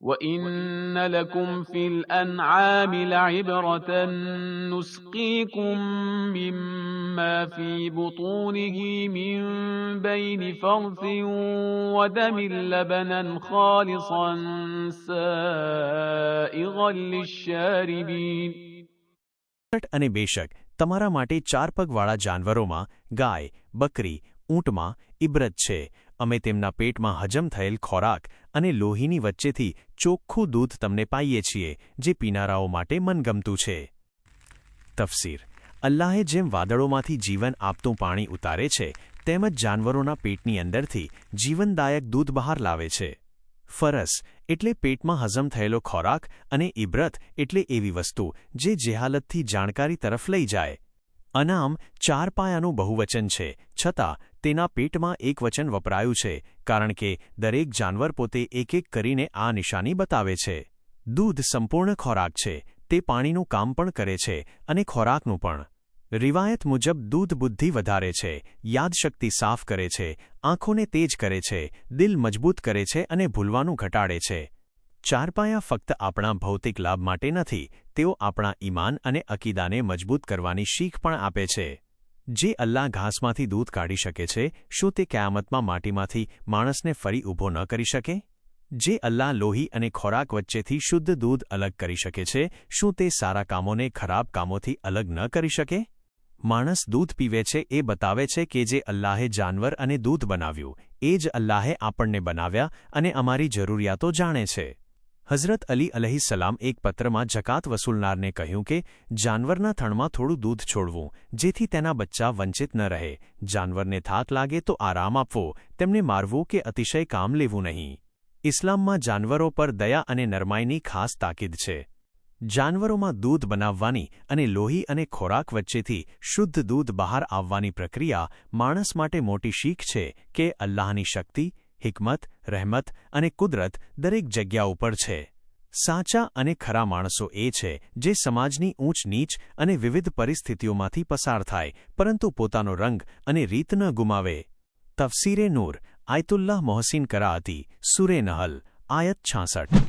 وَإِنَّ لَكُمْ فِي الْأَنْعَامِ لَعِبْرَةً نُسْقِيكُم مِّمَّا فِي بُطُونِهِ مِن بَيْنِ فَرْثٍ وَدَمٍ لَّبَنًا خَالِصًا سَائِغًا لِّلشَّارِبِينَ. અને બેશક તમારા માટે ચાર પગવાળા જાનવરોમાં ગાય, બકરી, ઊંટમાં ઇબ્રત છે. અમે તેમના પેટમાં હજમ થયેલ ખોરાક અને લોહીની વચ્ચેથી ચોખ્ખું દૂધ તમને પાઈએ છીએ, જે પીનારાઓ માટે મનગમતું છે. તફસીર: અલ્લાહે જેમ વાદળોમાંથી જીવન આપતું પાણી ઉતારે છે, તેમ જ જાનવરોના પેટની અંદરથી જીવનદાયક દૂધ બહાર લાવે છે. ફરસ એટલે પેટમાં હજમ થયેલો ખોરાક અને ઇબ્રત એટલે એવી વસ્તુ જે જેહાલતથી જાણકારી તરફ લઈ જાય. અનામ ચાર પાયાનું બહુવચન છે, છતાં તેના પેટમાં એક વચન વપરાયું છે, કારણ કે દરેક જાનવર પોતે એક એક કરીને આ નિશાની બતાવે છે. દૂધ સંપૂર્ણ ખોરાક છે. તે પાણીનું કામ પણ કરે છે અને ખોરાકનું પણ. રિવાયત મુજબ દૂધ બુદ્ધિ વધારે છે, યાદશક્તિ સાફ કરે છે, આંખોને તેજ કરે છે, દિલ મજબૂત કરે છે અને ભૂલવાનું ઘટાડે છે. ચારપાયા ફક્ત આપણા ભૌતિક લાભ માટે નથી, તેઓ આપણા ઈમાન અને અકીદાને મજબૂત કરવાની શીખ પણ આપે છે. જે અલ્લાહ ઘાસમાંથી દૂધ કાઢી શકે છે, શું તે કયામતમાં માટીમાંથી માણસને ફરી ઊભો ન કરી શકે? જે અલ્લાહ લોહી અને ખોરાક વચ્ચેથી શુદ્ધ દૂધ અલગ કરી શકે છે, શું તે સારા કામોને ખરાબ કામોથી અલગ ન કરી શકે? માણસ દૂધ પીવે છે એ બતાવે છે કે જે અલ્લાહે જાનવર અને દૂધ બનાવ્યું, એ જ અલ્લાહે આપણને બનાવ્યા અને અમારી જરૂરિયાતો જાણે છે. હઝરત અલી અલૈહિસ્સલામ એક પત્રમાં જકાત વસૂલનારને કહ્યું કે જાનવરના થણમાં થોડું દૂધ છોડવું, જેથી તેના બચ્ચા વંચિત ન રહે. જાનવરને થાક લાગે તો આરામ આપવો, તેમને મારવું કે અતિશય કામ લેવું નહીં. ઇસ્લામમાં જાનવરો પર દયા અને નરમાઈની ખાસ તાકીદ છે. જાનવરોમાં દૂધ બનાવવાની અને લોહી અને ખોરાક વચ્ચેથી શુદ્ધ દૂધ બહાર આવવાની પ્રક્રિયા માણસ માટે મોટી શીખ છે કે અલ્લાહની શક્તિ, હિકમત, રહેમત અને કુદરત દરેક જગ્યા ઉપર છે. સાચા અને ખરા માણસો એ છે જે સમાજની ઊંચ નીચ અને વિવિધ પરિસ્થિતિઓમાંથી પસાર થાય, પરંતુ પોતાનો રંગ અને રીત ન ગુમાવે. તફસીરે નૂર, આયતુલ્લાહ મોહસિન કરાઅતી, સૂરે નહલ, આયત 66.